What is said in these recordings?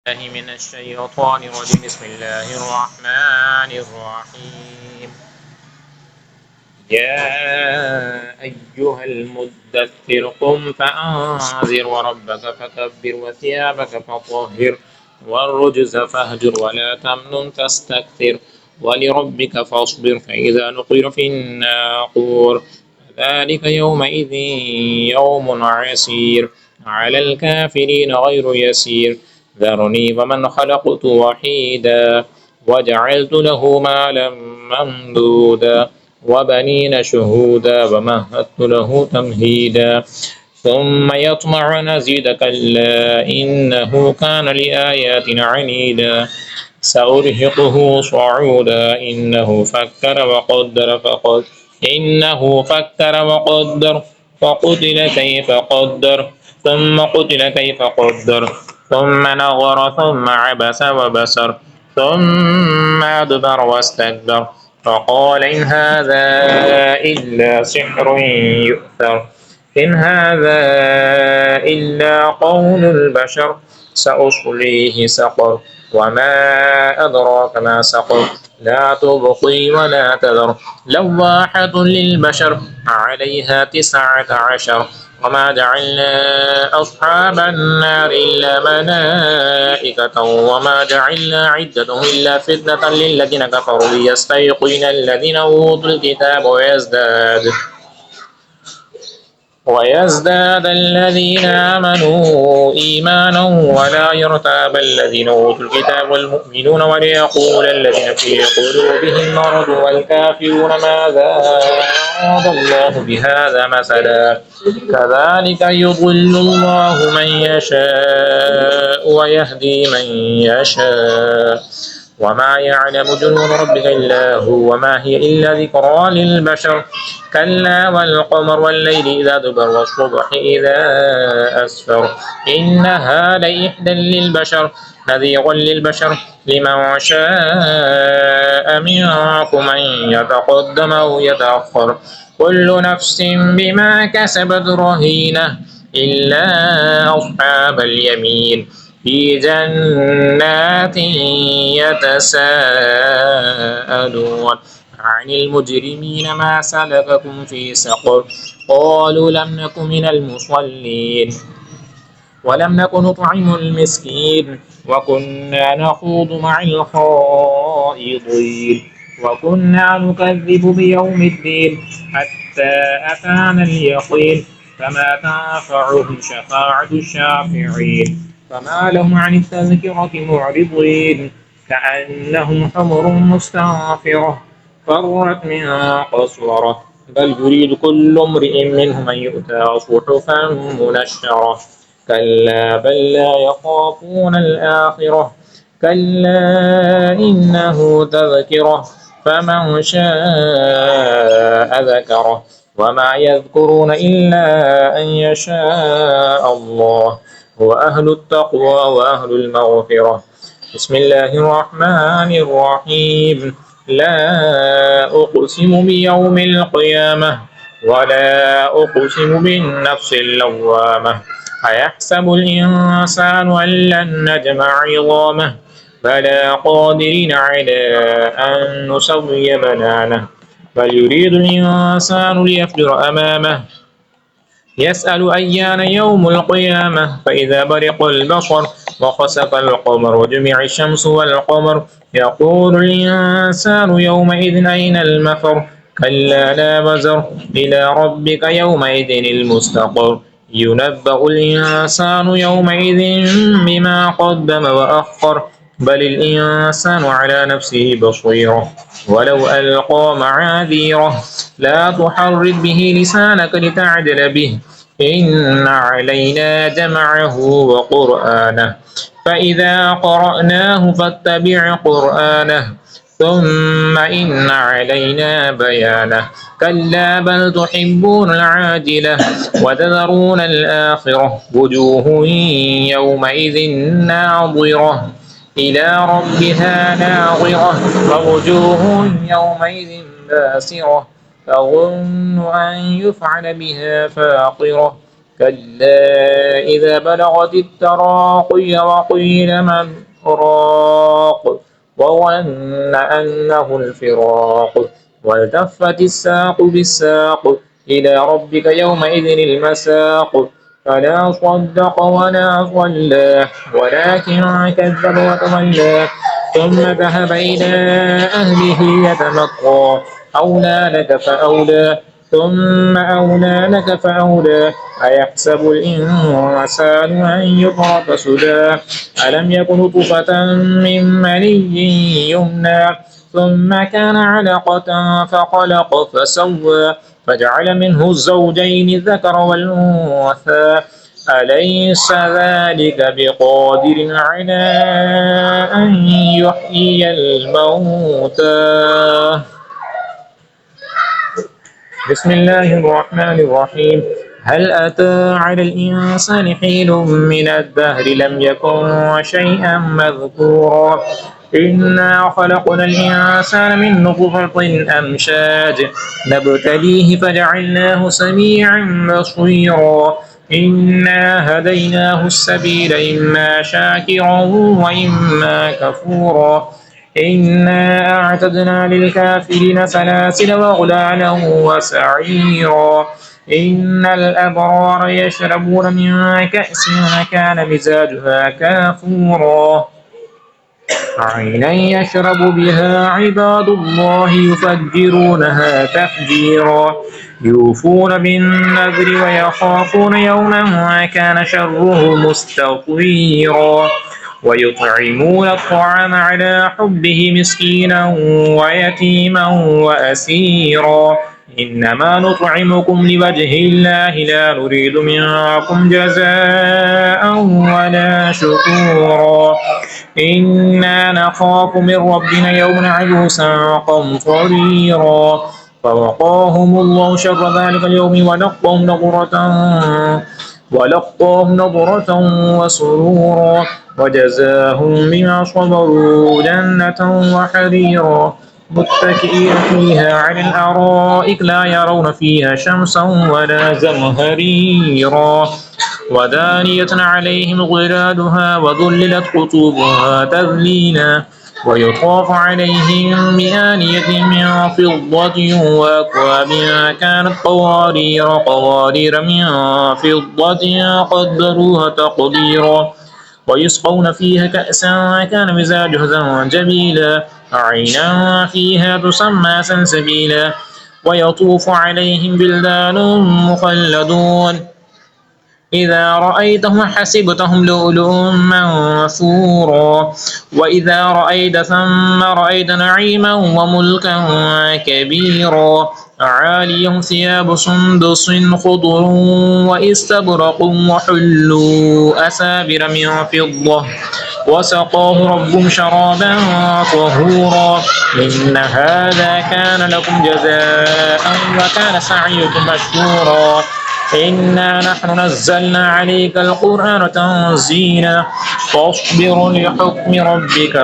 الله من الشيطان الرجيم. بسم الله الرحمن الرحيم. يا أيها المدثر قم فأنذر وربك فكبر وثيابك فطهر والرجز فاهجر ولا تمنن تستكثر ولربك فاصبر فإذا نقر في الناقور ذلك يومئذ يوم عسير على الكافرين غير يسير ذرني ومن خلقت وحيدا وجعلت له مالا ممدودا وبنين شهودا ومهدت له تمهيدا ثم يطمع أن أزيد كلا إنه كان لآياتنا عنيدا سأرهقه صعودا إنه فكر وقدر فقتل كيف قدر ثم قتل كيف قدر ثم نظر ثم عبس وبسر ثم أدبر واستكبر فقال إن هذا إلا سحر يؤثر إن هذا إلا قول البشر سأصليه سقر وما أدراك ما سقر لا تبقي ولا تذر لواحة للبشر عليها 19 وما جعلنا أصحاب النار إلا ملائكة وما جعلنا عدتهم إلا فتنة للذين كفروا ليستيقن الذين أوتوا الكتاب ويزداد الذين آمنوا إيمانا ولا يرتاب الذين أوتوا الكتاب والمؤمنون وليقول الذين في قلوبهم مرض والكافرون ماذا أراد الله بهذا مثلا كذلك يضل الله من يشاء ويهدي من يشاء وما يعلم جنود ربك إلا هو وما هي إلا ذكرى للبشر كلا والقمر والليل إذا دبر والصبح إذا أسفر إنها لإحدى للبشر نذير للبشر لمن شاء منكم أن يتقدم أو يتأخر كل نفس بما كسبت رهينة إلا أصحاب اليمين في جنات يتساءلون عن المجرمين ما سلككم في سقر قالوا لم نك من المصلين ولم نك نطعم المسكين وكنا نخوض مع الخائضين وكنا نكذب بيوم الدين حتى أتانا اليقين فما تنفعهم شفاعة الشافعين فما لهم عن التذكرة معرضين كأنهم حمر مستنفرة فرت من قسورة بل يريد كل امرئ منهم أن يؤتى صحفا منشرة كلا بل لا يخافون الآخرة كلا إنه تذكرة فمن شاء ذكره وما يذكرون إلا أن يشاء الله هو أهل التقوى وأهل المغفرة. بسم الله الرحمن الرحيم. لا أقسم بيوم القيامة ولا أقسم بالنفس اللوامة أيحسب الإنسان أن لن نجمع عظامه بلى قادرين على أن نسوي بنانه بل يريد الإنسان ليفجر أمامه يسأل أيان يوم القيامة فإذا برق البصر وخسف القمر وجمع الشمس والقمر يقول الإنسان يومئذ أين المفر كلا لا وزر إلى ربك يومئذ المستقر ينبأ الإنسان يومئذ بما قدم وأخر بل الإنسان على نفسه بصيرة ولو ألقى معاذيره لا تحرك به لسانك لتعجل به إن علينا جمعه وقرآنه فإذا قرأناه فاتبع قرآنه ثم إن علينا بيانه كلا بل تحبون العاجلة وتذرون الآخرة وجوه يومئذ ناظرة إلى ربها ناظرة ووجوه يومئذ باسرة تظن أن يفعل بها فاقرة كلا إذا بلغت التراقي وقيل من راق وظن أنه الفراق والتفت الساق بالساق إلى ربك يومئذ المساق فلا صدق ولا صلى ولكن كذب وتولى ثم ذهب إلى أهله يتمطى أولى لك فأولى ثم أولى لك فأولى أيحسب الإنسان أن يترك سدى ألم يك نطفة من مني يمنى ثم كان علقة فخلق فسوى فجعل منه الزوجين الذكر والأنثى أليس ذلك بقادر على أن يحيي الموتى. بسم الله الرحمن الرحيم. هل أتى على الإنسان حين من الدهر لم يكن شيئا مذكورا إنا خلقنا الإنسان من نطفة أمشاج نبتليه فجعلناه سميعا بصيرا إنا هديناه السبيل إما شاكرا وإما كفورا إنا أعتدنا للكافرين سلاسل وأغلالا وسعيرا إن الأبرار يشربون من كأس كان مزاجها كافورا عينا يشرب بها عباد الله يفجرونها تفجيرا يوفون بالنذر ويخافون يوما كان شره مستطيرا ويطعمون الطعام على حبه مسكينا ويتيما وأسيرا إنما نطعمكم لوجه الله لا نريد منكم جزاء ولا شكورا إنا نخاف من ربنا يوما عبوسا قمطريرا فوقاهم الله شر ذلك اليوم ولقاهم نضرة وسرورا وجزاهم بما صبروا جنة وحريرا متكئين فيها على الأرائك لا يرون فيها شمسا ولا زمهريرا ودانية عليهم ظلالها وذللت قطوبها تذليلا ويطاف عليهم بآنية من فضة وأكواب كانت قوارير من فضة قدروها تقديرا ويسقون فيها كأسا كان مزاجها زنجبيلا عينا فيها تسمى سلسبيلا ويطوف عليهم بلدان مخلدون إذا رأيتهم حسبتهم لؤلؤا منثورا وإذا رأيت ثم رأيت نعيما وملكا كبيرا عاليهم ثياب سندس خضر واستبرق وحلوا أسابر من فضة وسقاه ربهم شرابا طهورا إن هذا كان لكم جزاء وكان سعيكم مشكورا إنا نحن نزلنا عليك القرآن تنزيلا فاصبر لحكم ربك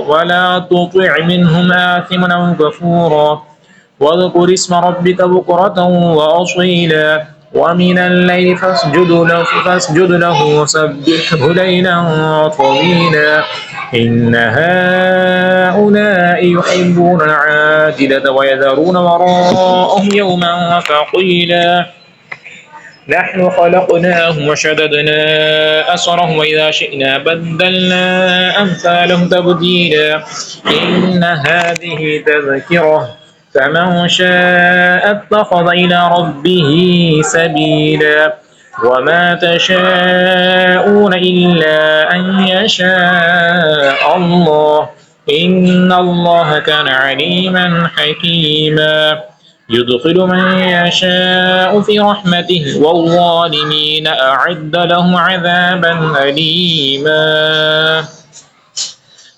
ولا تطع منهم آثما أو كفورا واذكر اسم ربك بكرة وأصيلا ومن الليل فاسجد له وسبحه ليلا طويلا إن هؤلاء يحبون العاجلة ويذرون وراءهم يوما ثقيلا نحن خلقناهم وشددنا أسرهم وإذا شئنا بدلنا أمثالهم تبديلا إن هذه تذكرة فمن شاء اتخذ إلى ربه سبيلا وما تشاءون إلا أن يشاء الله إن الله كان عليما حكيما يدخل من يشاء في رحمته والظالمين أعد لهم عذابا أليما.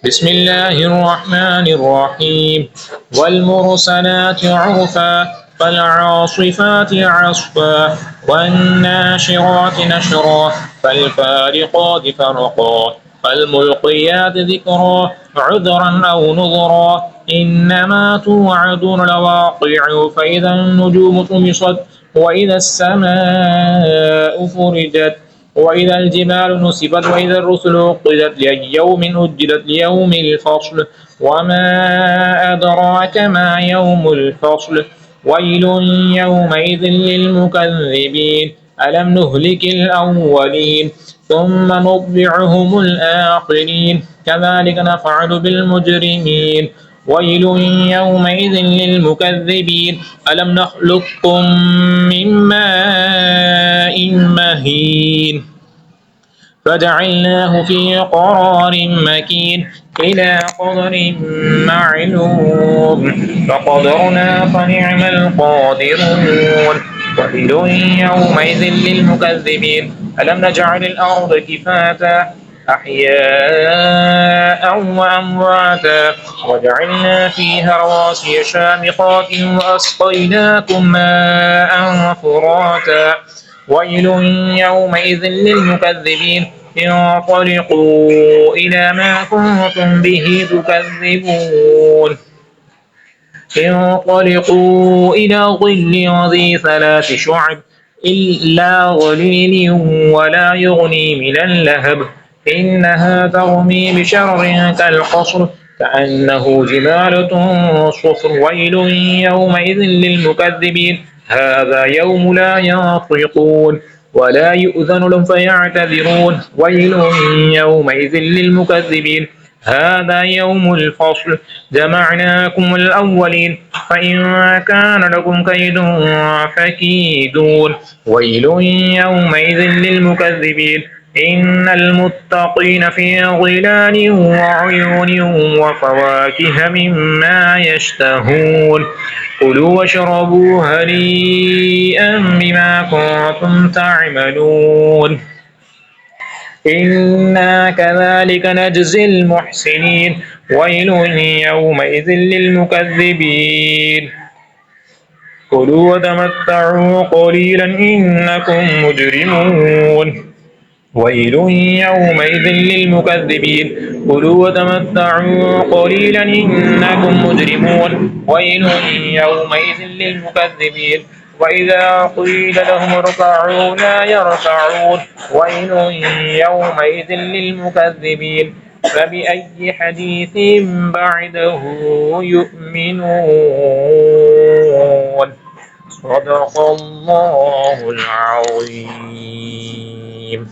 بسم الله الرحمن الرحيم والمرسلات عرفا فالعاصفات عصفا والناشرات نشرا فالفارقات فرقا فالملقيات ذكرا عذرا أو نذرا إنما توعدون لواقع فإذا النجوم طمست وإذا السماء فرجت وإذا الجبال نسفت وإذا الرسل أقتت لأي يوم أجلت ليوم الفصل وما أدراك ما يوم الفصل ويل يومئذ للمكذبين ألم نهلك الأولين ثم نطبعهم الآخرين كذلك نفعل بالمجرمين ويل يومئذ للمكذبين ألم نخلقكم من ماء مهين فجعلناه في قرار مكين إلى قدر معلوم فقدرنا فنعم القادرون ويل يومئذ للمكذبين ألم نجعل الأرض كفاتا أحياء وأمواتا وجعلنا فيها رواسي شامخات وأسقيناكم ماء فراتا ويل يومئذ للمكذبين انطلقوا إلى ما كنتم به تكذبون انطلقوا إلى ظل ذي 3 شعب إلا ظليل ولا يغني من اللهب إنها ترمي بشر كالقصر كأنه جمالة صفر ويل يومئذ للمكذبين هذا يوم لا ينطقون ولا يؤذن لهم فيعتذرون ويل يومئذ للمكذبين هذا يوم الفصل جمعناكم الأولين فإن كان لكم كيد فكيدون ويل يومئذ للمكذبين إن المتقين في ظلال وعيون وفواكه مما يشتهون كلوا واشربوا هنيئا بما كنتم تعملون إنا كذلك نجزي المحسنين ويل يومئذ للمكذبين كلوا وتمتعوا قليلا إنكم مجرمون ويل يومئذ للمكذبين كلوا وتمتعوا قليلا إنكم مجرمون ويل يومئذ للمكذبين وإذا قيل لهم اركعوا لا يركعون ويل يومئذ للمكذبين فبأي حديث بعده يؤمنون صدق الله العظيم